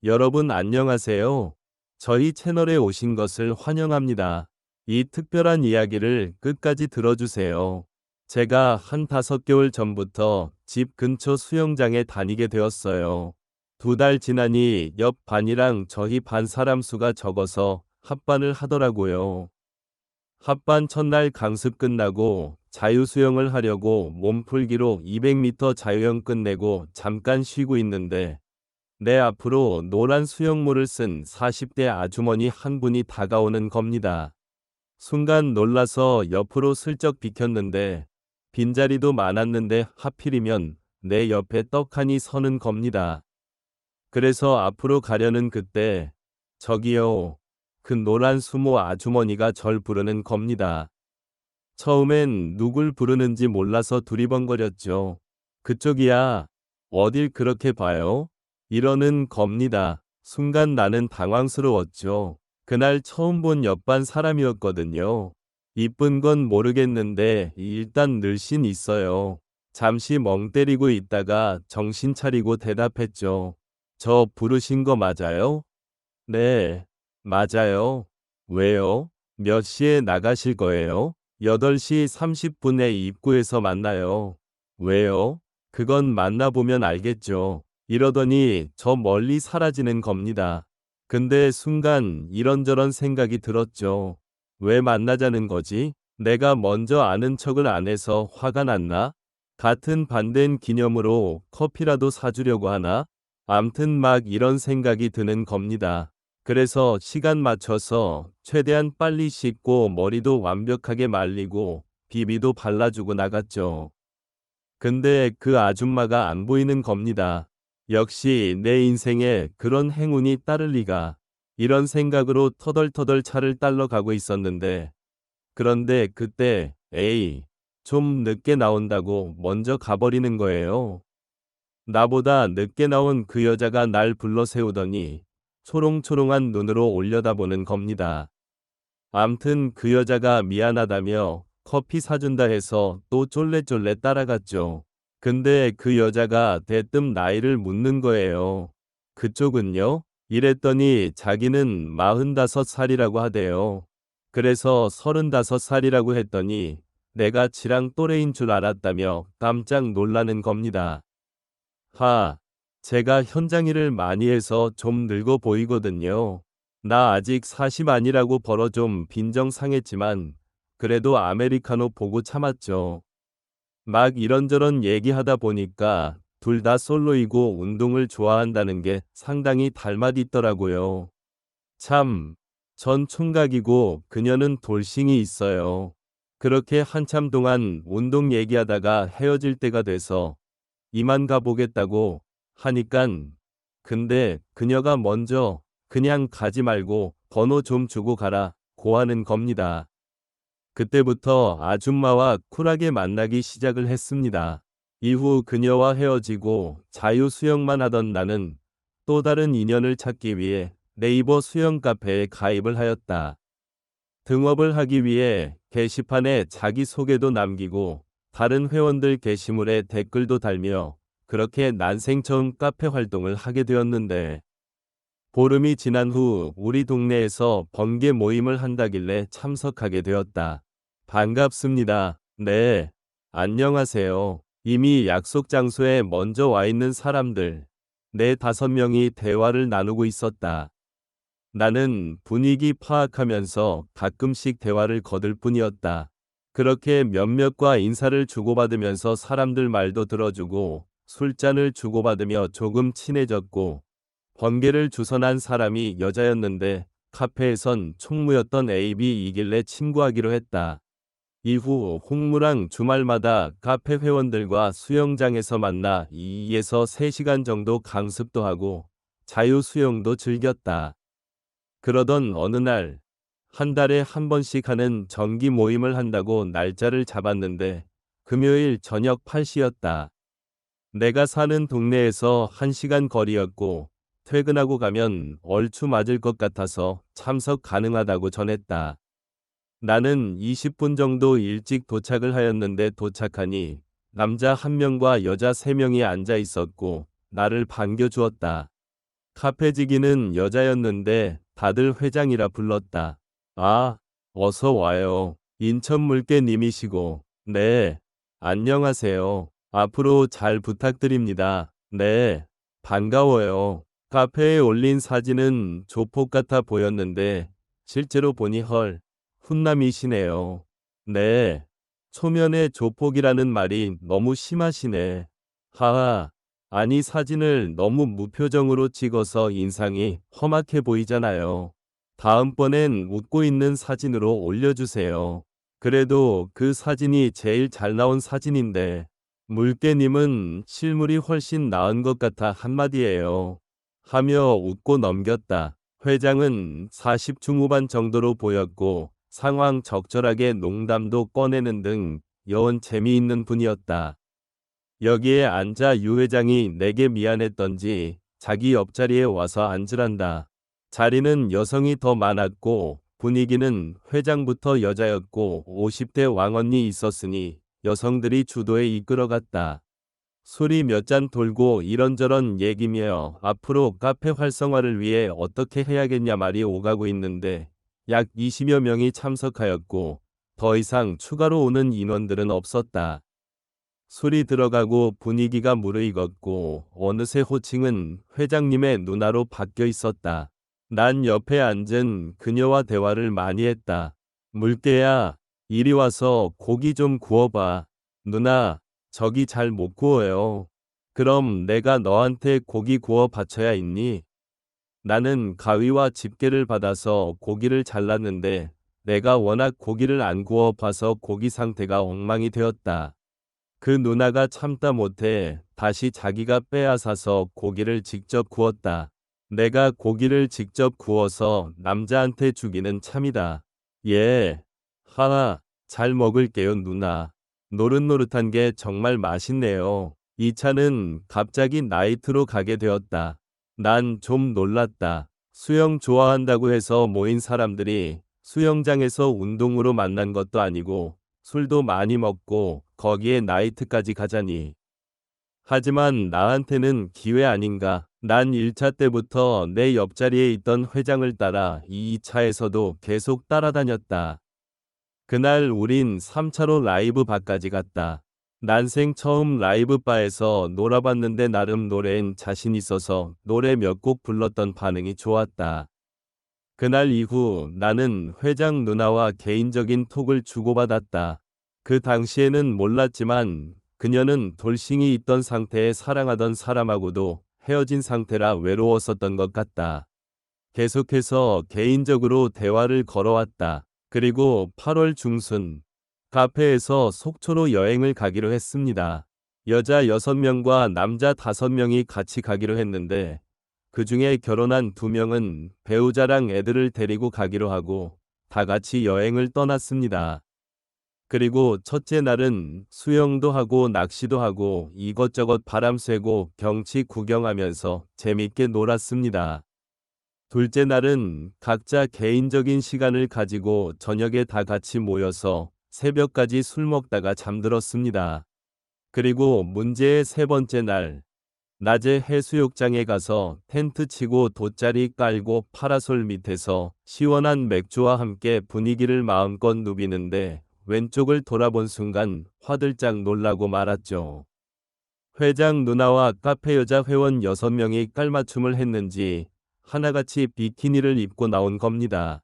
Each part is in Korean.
여러분 안녕하세요. 저희 채널에 오신 것을 환영합니다. 이 특별한 이야기를 끝까지 들어주세요. 제가 한 5개월 전부터 집 근처 수영장에 다니게 되었어요. 2달 지나니 옆 반이랑 저희 반 사람 수가 적어서 합반을 하더라고요. 합반 첫날 강습 끝나고 자유수영을 하려고 몸풀기로 200m 자유형 끝내고 잠깐 쉬고 있는데 내 앞으로 노란 수영모를 쓴 40대 아주머니 한 분이 다가오는 겁니다. 순간 놀라서 옆으로 슬쩍 비켰는데 빈자리도 많았는데 하필이면 내 옆에 떡하니 서는 겁니다. 그래서 앞으로 가려는 그때 저기요. 그 노란 수모 아주머니가 절 부르는 겁니다. 처음엔 누굴 부르는지 몰라서 두리번거렸죠. 그쪽이야. 어딜 그렇게 봐요? 이러는 겁니다. 순간 나는 당황스러웠죠. 그날 처음 본 옆반 사람이었거든요. 이쁜 건 모르겠는데 일단 늘씬 있어요. 잠시 멍 때리고 있다가 정신 차리고 대답했죠. 저 부르신 거 맞아요? 네, 맞아요. 왜요? 몇 시에 나가실 거예요? 8시 30분에 입구에서 만나요. 왜요? 그건 만나보면 알겠죠. 이러더니 저 멀리 사라지는 겁니다. 근데 순간 이런저런 생각이 들었죠. 왜 만나자는 거지? 내가 먼저 아는 척을 안 해서 화가 났나? 같은 반대인 기념으로 커피라도 사주려고 하나? 암튼 막 이런 생각이 드는 겁니다. 그래서 시간 맞춰서 최대한 빨리 씻고 머리도 완벽하게 말리고 비비도 발라주고 나갔죠. 근데 그 아줌마가 안 보이는 겁니다. 역시 내 인생에 그런 행운이 따를 리가. 이런 생각으로 터덜터덜 차를 딸러 가고 있었는데 그런데 그때 에이 좀 늦게 나온다고 먼저 가버리는 거예요. 나보다 늦게 나온 그 여자가 날 불러 세우더니 초롱초롱한 눈으로 올려다보는 겁니다. 암튼 그 여자가 미안하다며 커피 사준다 해서 또 쫄래쫄래 따라갔죠. 근데 그 여자가 대뜸 나이를 묻는 거예요. 그쪽은요? 이랬더니 자기는 45살이라고 하대요. 그래서 35살이라고 했더니 내가 지랑 또래인 줄 알았다며 깜짝 놀라는 겁니다. 제가 현장 일을 많이 해서 좀 늙어 보이거든요. 나 아직 40 아니라고 벌어 좀 빈정상했지만 그래도 아메리카노 보고 참았죠. 막 이런저런 얘기하다 보니까 둘 다 솔로이고 운동을 좋아한다는 게 상당히 닮아있더라고요. 참, 전 총각이고 그녀는 돌싱이 있어요. 그렇게 한참 동안 운동 얘기하다가 헤어질 때가 돼서 이만 가보겠다고 하니깐 근데 그녀가 먼저 그냥 가지 말고 번호 좀 주고 가라 고 하는 겁니다. 그때부터 아줌마와 쿨하게 만나기 시작을 했습니다. 이후 그녀와 헤어지고 자유 수영만 하던 나는 또 다른 인연을 찾기 위해 네이버 수영 카페에 가입을 하였다. 등업을 하기 위해 게시판에 자기소개도 남기고 다른 회원들 게시물에 댓글도 달며 그렇게 난생 처음 카페 활동을 하게 되었는데 보름이 지난 후 우리 동네에서 번개 모임을 한다길래 참석하게 되었다. 반갑습니다. 네. 안녕하세요. 이미 약속 장소에 먼저 와 있는 사람들. 4~5명이 대화를 나누고 있었다. 나는 분위기 파악하면서 가끔씩 대화를 거들 뿐이었다. 그렇게 몇몇과 인사를 주고받으면서 사람들 말도 들어주고 술잔을 주고받으며 조금 친해졌고 번개를 주선한 사람이 여자였는데 카페에선 총무였던 AB이길래 친구하기로 했다. 이후 홍무랑 주말마다 카페 회원들과 수영장에서 만나 2에서 3시간 정도 강습도 하고 자유수영도 즐겼다. 그러던 어느 날, 한 달에 한 번씩 하는 정기 모임을 한다고 날짜를 잡았는데 금요일 저녁 8시였다. 내가 사는 동네에서 1시간 거리였고 퇴근하고 가면 얼추 맞을 것 같아서 참석 가능하다고 전했다. 나는 20분 정도 일찍 도착을 하였는데 도착하니 남자 1명과 여자 3명이 앉아 있었고 나를 반겨주었다. 카페지기는 여자였는데 다들 회장이라 불렀다. 아, 어서 와요. 인천물개님이시고. 네, 안녕하세요. 앞으로 잘 부탁드립니다. 네, 반가워요. 카페에 올린 사진은 조폭 같아 보였는데 실제로 보니 헐, 훈남이시네요. 네, 초면에 조폭이라는 말이 너무 심하시네. 하하. 아니 사진을 너무 무표정으로 찍어서 인상이 험악해 보이잖아요. 다음번엔 웃고 있는 사진으로 올려주세요. 그래도 그 사진이 제일 잘 나온 사진인데 물개님은 실물이 훨씬 나은 것 같아 한마디예요. 하며 웃고 넘겼다. 회장은 40 중후반 정도로 보였고 상황 적절하게 농담도 꺼내는 등 여원 재미있는 분이었다. 여기에 앉아 유 회장이 내게 미안했던지 자기 옆자리에 와서 앉으란다. 자리는 여성이 더 많았고 분위기는 회장부터 여자였고 50대 왕언니 있었으니 여성들이 주도에 이끌어갔다. 술이 몇 잔 돌고 이런저런 얘기며 앞으로 카페 활성화를 위해 어떻게 해야겠냐 말이 오가고 있는데 약 20여 명이 참석하였고 더 이상 추가로 오는 인원들은 없었다. 술이 들어가고 분위기가 무르익었고 어느새 호칭은 회장님의 누나로 바뀌어 있었다. 난 옆에 앉은 그녀와 대화를 많이 했다. 물개야, 이리 와서 고기 좀 구워봐. 누나, 저기 잘 못 구워요. 그럼 내가 너한테 고기 구워 바쳐야 있니? 나는 가위와 집게를 받아서 고기를 잘랐는데 내가 워낙 고기를 안 구워 봐서 고기 상태가 엉망이 되었다. 그 누나가 참다 못해 다시 자기가 빼앗아서 고기를 직접 구웠다. 내가 고기를 직접 구워서 남자한테 주기는 참이다. 예. 하하, 잘 먹을게요, 누나. 노릇노릇한 게 정말 맛있네요. 이 차는 갑자기 나이트로 가게 되었다. 난 좀 놀랐다. 수영 좋아한다고 해서 모인 사람들이 수영장에서 운동으로 만난 것도 아니고 술도 많이 먹고 거기에 나이트까지 가자니. 하지만 나한테는 기회 아닌가. 난 1차 때부터 내 옆자리에 있던 회장을 따라 2차에서도 계속 따라다녔다. 그날 우린 3차로 라이브 바까지 갔다. 난생 처음 라이브 바에서 놀아봤는데 나름 노래엔 자신 있어서 노래 몇 곡 불렀던 반응이 좋았다. 그날 이후 나는 회장 누나와 개인적인 톡을 주고받았다. 그 당시에는 몰랐지만 그녀는 돌싱이 있던 상태에 사랑하던 사람하고도 헤어진 상태라 외로웠었던 것 같다. 계속해서 개인적으로 대화를 걸어왔다. 그리고 8월 중순 카페에서 속초로 여행을 가기로 했습니다. 여자 6명과 남자 5명이 같이 가기로 했는데 그 중에 결혼한 2명은 배우자랑 애들을 데리고 가기로 하고 다 같이 여행을 떠났습니다. 그리고 첫째 날은 수영도 하고 낚시도 하고 이것저것 바람 쐬고 경치 구경하면서 재밌게 놀았습니다. 둘째 날은 각자 개인적인 시간을 가지고 저녁에 다 같이 모여서 새벽까지 술 먹다가 잠들었습니다. 그리고 문제의 세 번째 날, 낮에 해수욕장에 가서 텐트 치고 돗자리 깔고 파라솔 밑에서 시원한 맥주와 함께 분위기를 마음껏 누비는데 왼쪽을 돌아본 순간 화들짝 놀라고 말았죠. 회장 누나와 카페 여자 회원 6명이 깔맞춤을 했는지 하나같이 비키니를 입고 나온 겁니다.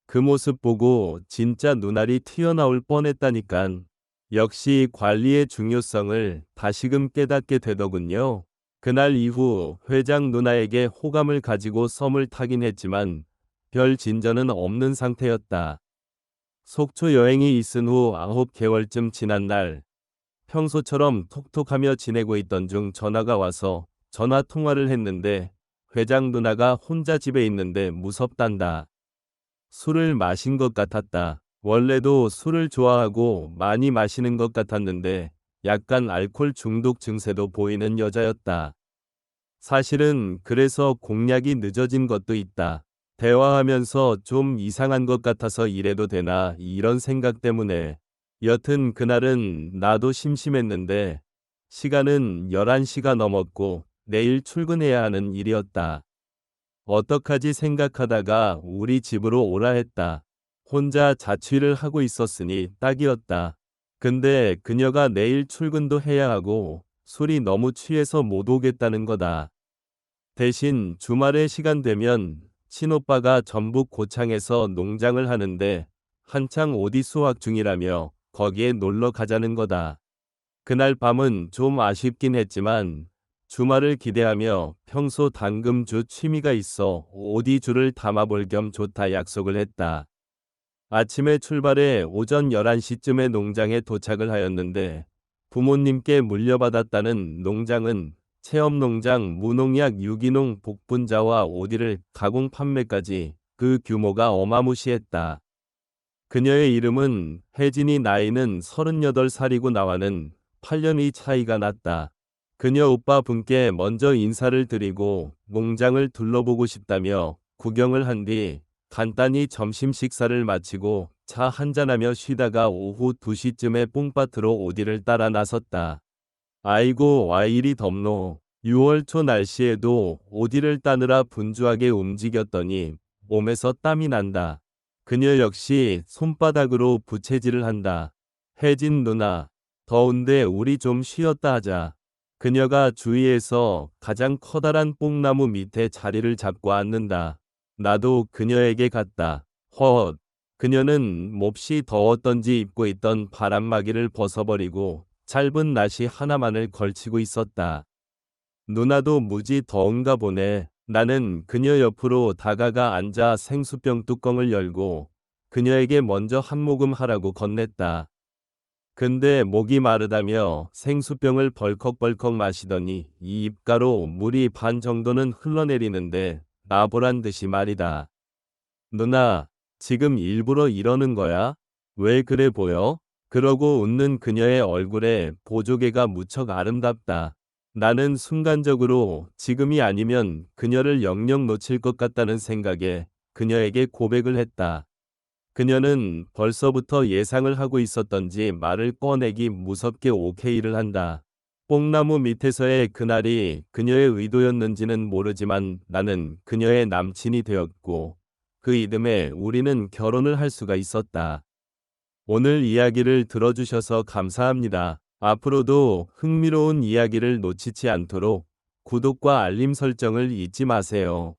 그 모습 보고 진짜 눈알이 튀어나올 뻔했다니깐. 역시 관리의 중요성을 다시금 깨닫게 되더군요. 그날 이후 회장 누나에게 호감을 가지고 썸을 타긴 했지만 별 진전은 없는 상태였다. 속초 여행이 있은 후 9개월쯤 지난 날 평소처럼 톡톡하며 지내고 있던 중 전화가 와서 전화 통화를 했는데 회장 누나가 혼자 집에 있는데 무섭단다. 술을 마신 것 같았다. 원래도 술을 좋아하고 많이 마시는 것 같았는데 약간 알코올 중독 증세도 보이는 여자였다. 사실은 그래서 공략이 늦어진 것도 있다. 대화하면서 좀 이상한 것 같아서 이래도 되나 이런 생각 때문에. 여튼 그날은 나도 심심했는데 시간은 11시가 넘었고 내일 출근해야 하는 일이었다. 어떡하지 생각하다가 우리 집으로 오라 했다. 혼자 자취를 하고 있었으니 딱이었다. 근데 그녀가 내일 출근도 해야 하고 술이 너무 취해서 못 오겠다는 거다. 대신 주말에 시간 되면 친오빠가 전북 고창에서 농장을 하는데 한창 오디 수확 중이라며 거기에 놀러 가자는 거다. 그날 밤은 좀 아쉽긴 했지만 주말을 기대하며 평소 당금주 취미가 있어 오디주를 담아볼 겸 좋다 약속을 했다. 아침에 출발해 오전 11시쯤에 농장에 도착을 하였는데 부모님께 물려받았다는 농장은 체험농장 무농약 유기농 복분자와 오디를 가공 판매까지 그 규모가 어마무시했다. 그녀의 이름은 혜진이 나이는 38살이고 나와는 8년의 차이가 났다. 그녀 오빠 분께 먼저 인사를 드리고 농장을 둘러보고 싶다며 구경을 한 뒤 간단히 점심 식사를 마치고 차 한잔하며 쉬다가 오후 2시쯤에 뽕밭으로 오디를 따라 나섰다. 아이고 와 이리 덥노. 6월 초 날씨에도 오디를 따느라 분주하게 움직였더니 몸에서 땀이 난다. 그녀 역시 손바닥으로 부채질을 한다. 혜진 누나, 더운데 우리 좀 쉬었다 하자. 그녀가 주위에서 가장 커다란 뽕나무 밑에 자리를 잡고 앉는다. 나도 그녀에게 갔다. 헛. 그녀는 몹시 더웠던지 입고 있던 바람막이를 벗어버리고 짧은 나시 하나만을 걸치고 있었다. 누나도 무지 더운가 보네. 나는 그녀 옆으로 다가가 앉아 생수병 뚜껑을 열고 그녀에게 먼저 한 모금 하라고 건넸다. 근데 목이 마르다며 생수병을 벌컥벌컥 마시더니 이 입가로 물이 반 정도는 흘러내리는데 나보란 듯이 말이다. 누나, 지금 일부러 이러는 거야? 왜 그래 보여? 그러고 웃는 그녀의 얼굴에 보조개가 무척 아름답다. 나는 순간적으로 지금이 아니면 그녀를 영영 놓칠 것 같다는 생각에 그녀에게 고백을 했다. 그녀는 벌써부터 예상을 하고 있었던지 말을 꺼내기 무섭게 오케이를 한다. 뽕나무 밑에서의 그날이 그녀의 의도였는지는 모르지만 나는 그녀의 남친이 되었고 그 이듬해 우리는 결혼을 할 수가 있었다. 오늘 이야기를 들어주셔서 감사합니다. 앞으로도 흥미로운 이야기를 놓치지 않도록 구독과 알림 설정을 잊지 마세요.